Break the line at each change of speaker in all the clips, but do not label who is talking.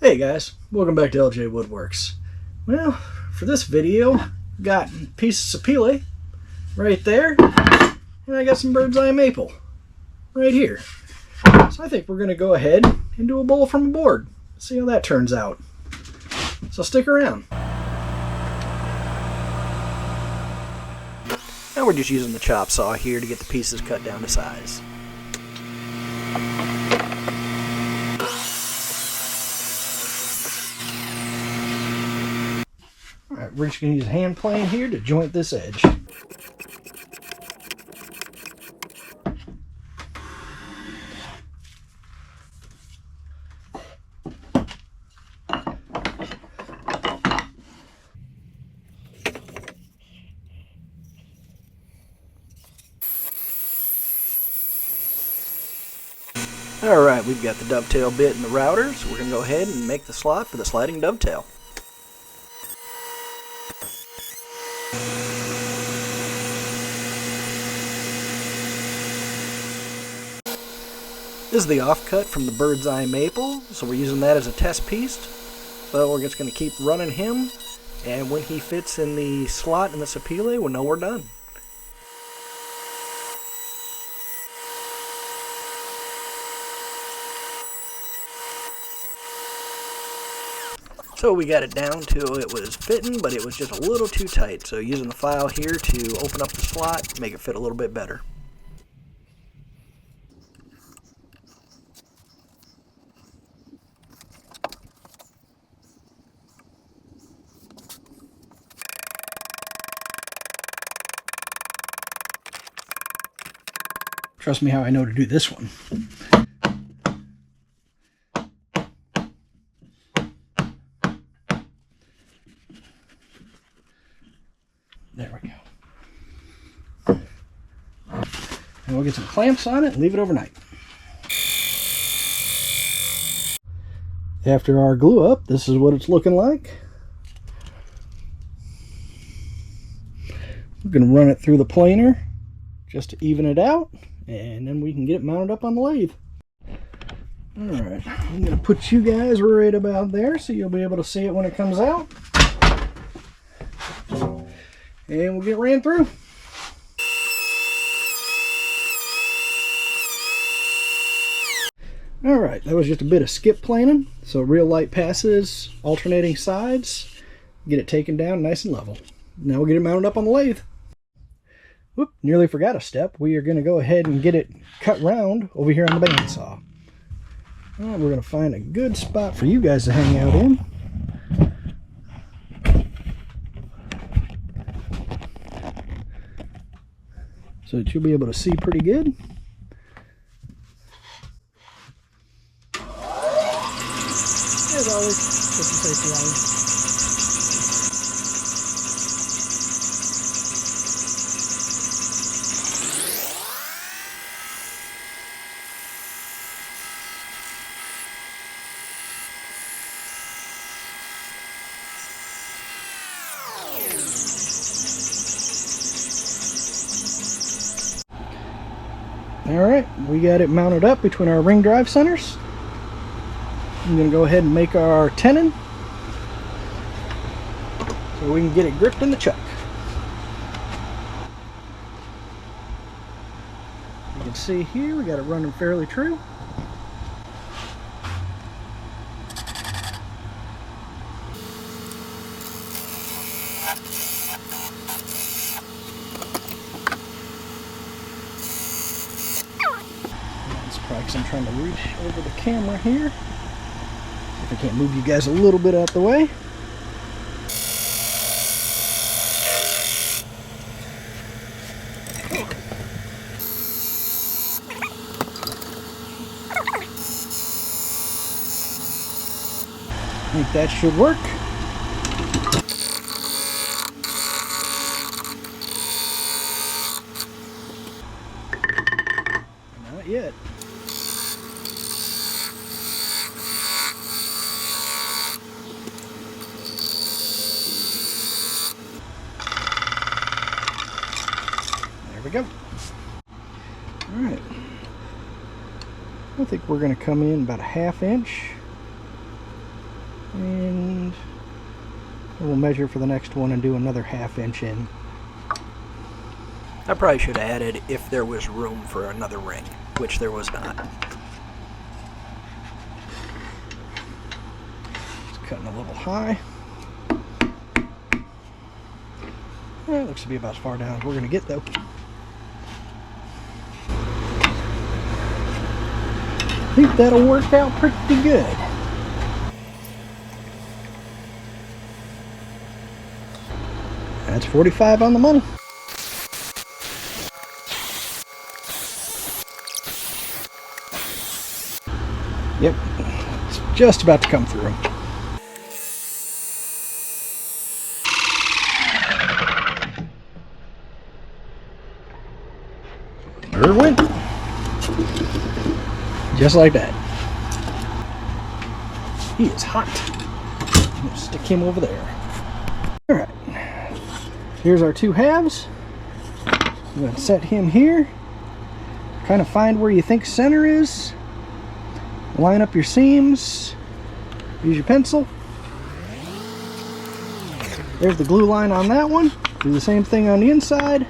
Hey guys, welcome back to LJ Woodworks. Well, for this video, got a piece of sapele right there, and I got some Birdseye Maple right here. So I think we're going to go ahead and do a bowl from a board. See how that turns out. So stick around. Now we're just using the chop saw here to get the pieces cut down to size. Alright, we're just going to use a hand plane here to joint this edge. Alright, we've got the dovetail bit and the router, so we're going to go ahead and make the slot for the sliding dovetail. This is the offcut from the Birdseye Maple, so we're using that as a test piece. So we're just going to keep running him, and when he fits in the slot in the sapele, we'll know we're done. So we got it down to it was fitting, but it was just a little too tight. So using the file here to open up the slot, make it fit a little bit better. Trust me how I know to do this one. There we go. And we'll get some clamps on it and leave it overnight. After our glue up, this is what it's looking like. We're going to run it through the planer just to even it out, and then we can get it mounted up on the lathe. Alright, I'm going to put you guys right about there so you'll be able to see it when it comes out. And we'll get ran through. Alright, that was just a bit of skip planing. So real light passes, alternating sides, get it taken down nice and level. Now we'll get it mounted up on the lathe. Whoop, nearly forgot a step. We are going to go ahead and get it cut round over here on the bandsaw. We're going to find a good spot for you guys to hang out in. So that you'll be able to see pretty good. As always, just a safety line. Alright, we got it mounted up between our ring drive centers. I'm going to go ahead and make our tenon so we can get it gripped in the chuck. You can see here we got it running fairly true. I'm trying to reach over the camera here. If I can't move you guys a little bit out the way. I think that should work. Not yet. We go. Alright. I think we're going to come in about a 1/2 inch And we'll measure for the next one and do another 1/2 inch in. I probably should have added if there was room for another ring, which there was not. It's cutting a little high. Well, it looks to be about as far down as we're going to get, though. I think that'll work out pretty good. That's 45 on the money. Yep, it's just about to come through. There it went. Just like that. He is hot. I'm going to stick him over there. Alright. Here's our 2 halves. I'm going to set him here. Kind of find where you think center is. Line up your seams. Use your pencil. There's the glue line on that one. Do the same thing on the inside.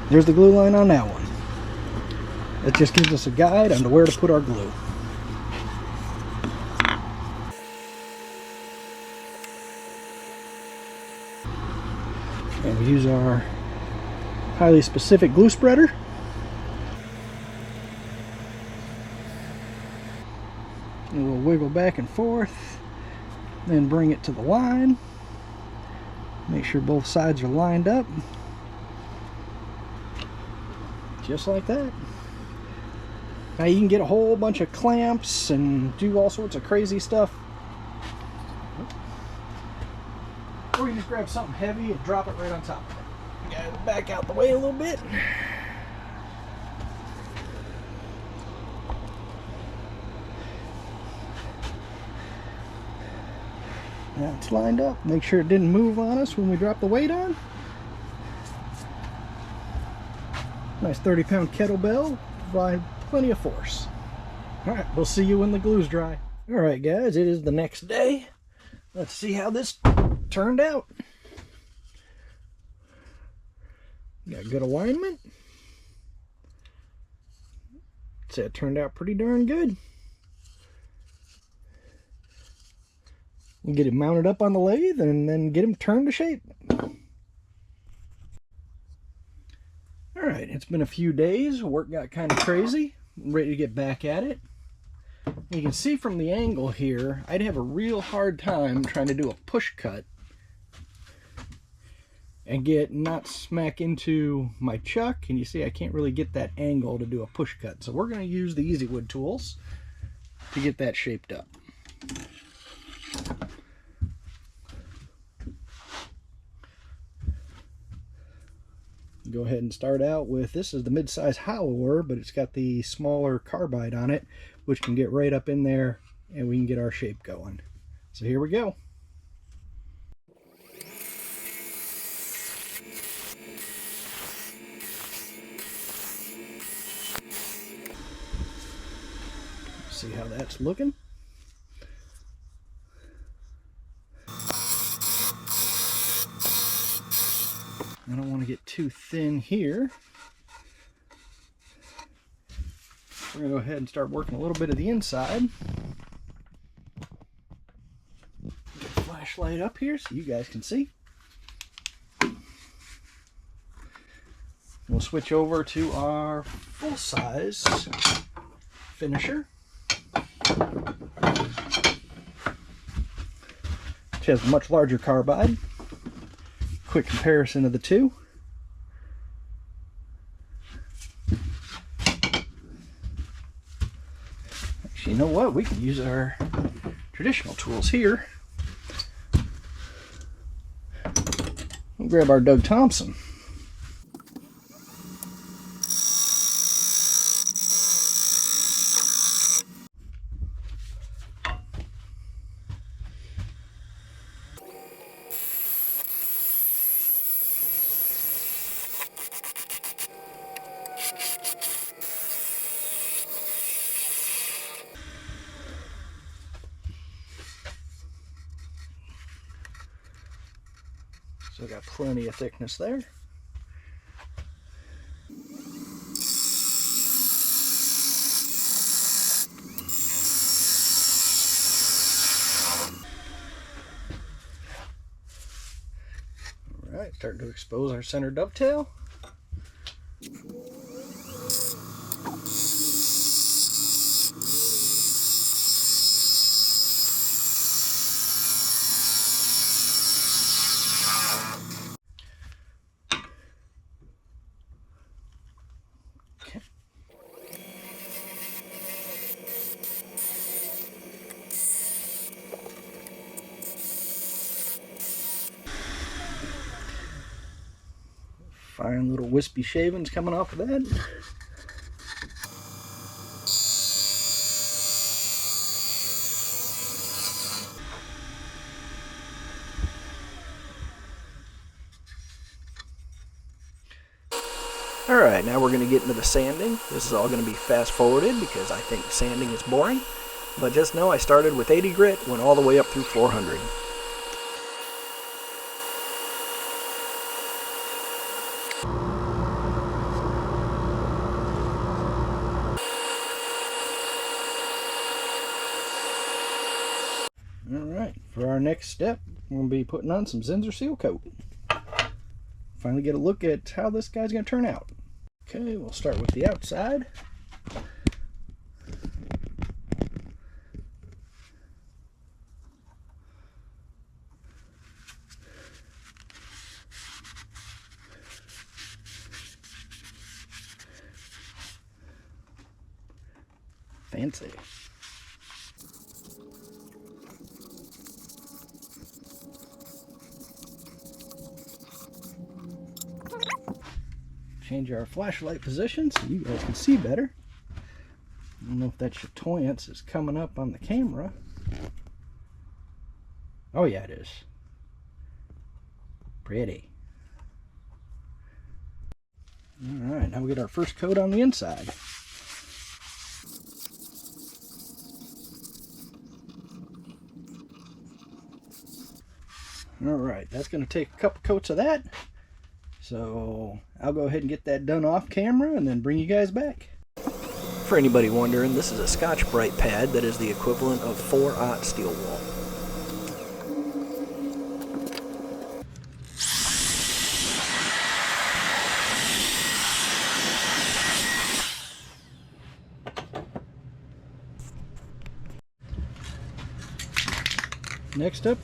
There's the glue line on that one. That just gives us a guide on where to put our glue. And we use our highly specific glue spreader. And we'll wiggle back and forth, then bring it to the line. Make sure both sides are lined up. Just like that. Now you can get a whole bunch of clamps and do all sorts of crazy stuff. Or you just grab something heavy and drop it right on top of it. You gotta back out the way a little bit. Now it's lined up. Make sure it didn't move on us when we drop the weight on. Nice 30-pound kettlebell, provide plenty of force. Alright, we'll see you when the glue's dry. Alright guys, it is the next day. Let's see how this turned out. Got good alignment. I'd say it turned out pretty darn good. We'll get it mounted up on the lathe and then get him turned to shape. Alright, it's been a few days. Work got kind of crazy. I'm ready to get back at it. You can see from the angle here, I'd have a real hard time trying to do a push cut and get not smack into my chuck. And you see I can't really get that angle to do a push cut. So we're going to use the Easy Wood tools to get that shaped up. Go ahead and start out with, this is the mid-size hollower, but it's got the smaller carbide on it, which can get right up in there and we can get our shape going. So here we go. See how that's looking. I don't want to get too thin here. We're going to go ahead and start working a little bit of the inside. Get the flashlight up here so you guys can see. We'll switch over to our full-size finisher, which has a much larger carbide. Quick comparison of the two. Actually, you know what? We can use our traditional tools here. We'll grab our Thompson. So we got plenty of thickness there. Alright, starting to expose our center dovetail. Fine little wispy shavings coming off of that. Alright, now we're going to get into the sanding. This is all going to be fast forwarded because I think sanding is boring. But just know I started with 80 grit, went all the way up through 400. Alright, for our next step, we're going to be putting on some Zinsser seal coat. Finally get a look at how this guy's going to turn out. Okay, we'll start with the outside. Fancy. Change our flashlight position so you guys can see better. I don't know if that chatoyance is coming up on the camera. Oh yeah, it is. Pretty. Alright, now we get our first coat on the inside. Alright, that's going to take a couple coats of that. So I'll go ahead and get that done off camera and then bring you guys back. For anybody wondering, this is a Scotch-Brite pad that is the equivalent of 4/0 steel wool. Next up,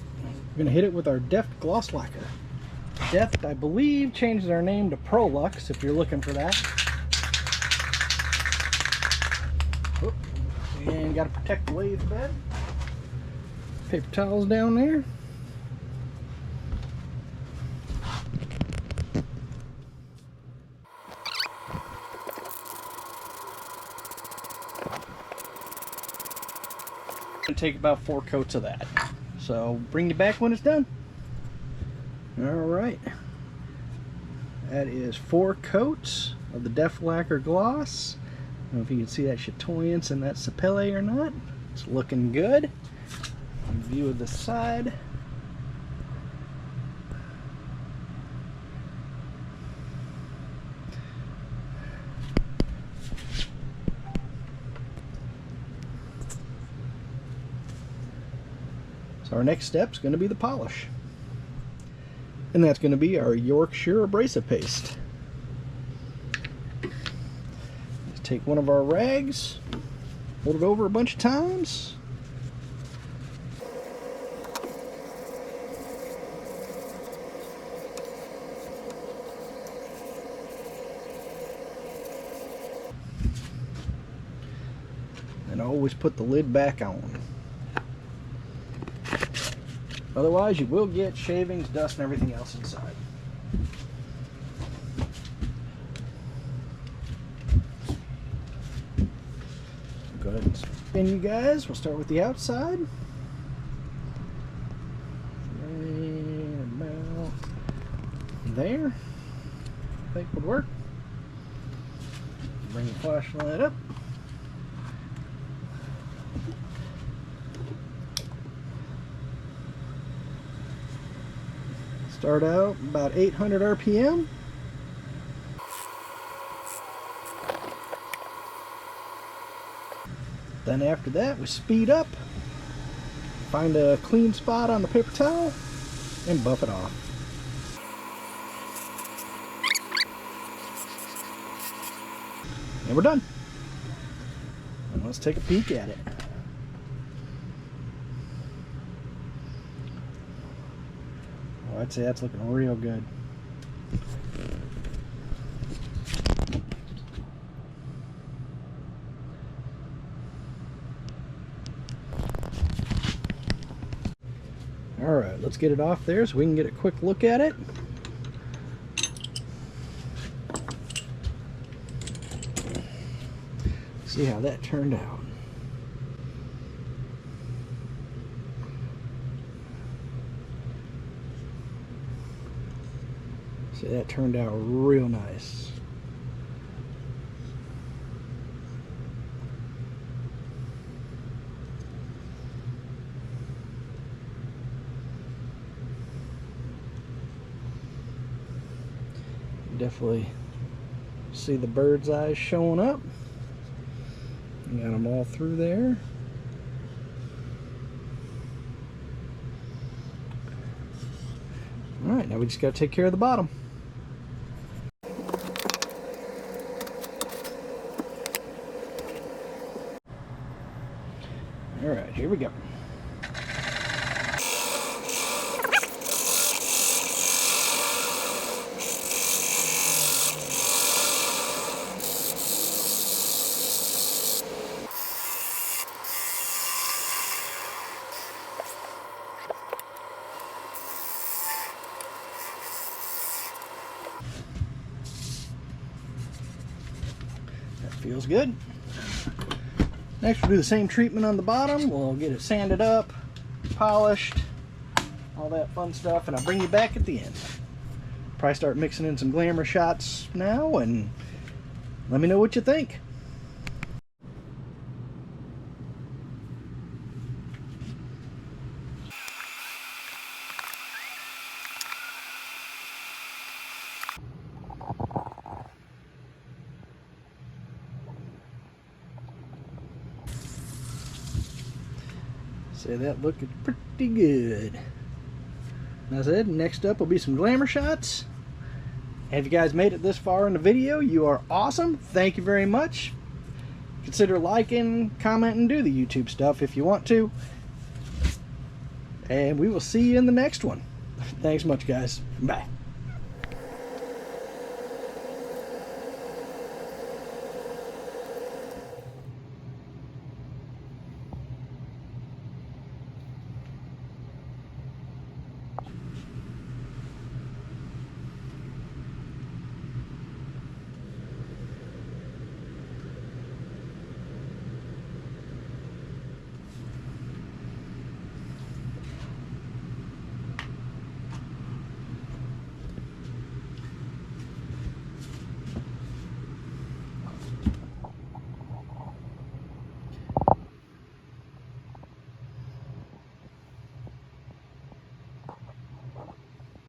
we're going to hit it with our Deft gloss lacquer. Deft, I believe, changed their name to Prolux if you're looking for that. Oop. And got to protect the lathe bed. Paper towels down there. Gonna take about 4 coats of that. So bring you back when it's done. Alright, that is 4 coats of the Deft lacquer gloss. I don't know if you can see that chatoyance and that Sapele or not. It's looking good. View of the side. So our next step is going to be the polish. And that's going to be our Yorkshire abrasive paste. Let's take one of our rags, hold it over a bunch of times. And always put the lid back on. Otherwise, you will get shavings, dust, and everything else inside. Go ahead and spin, you guys. We'll start with the outside. Right about there. I think would work. Bring the flashlight up. Start out about 800 RPM. Then after that, we speed up, find a clean spot on the paper towel, and buff it off. And we're done. And let's take a peek at it. Oh, I'd say that's looking real good. Alright, let's get it off there so we can get a quick look at it. See how that turned out. See, that turned out real nice. Definitely see the bird's eyes showing up. Got them all through there. Alright, now we just got to take care of the bottom. Alright, here we go. Feels good. Next we'll do the same treatment on the bottom. We'll get it sanded up, polished, all that fun stuff, and I'll bring you back at the end. Probably start mixing in some glamour shots now, and let me know what you think. Say that looking pretty good. As I said, next up will be some glamour shots. And if you guys made it this far in the video, you are awesome. Thank you very much. Consider liking, commenting, do the YouTube stuff if you want to. And we will see you in the next one. Thanks much, guys. Bye.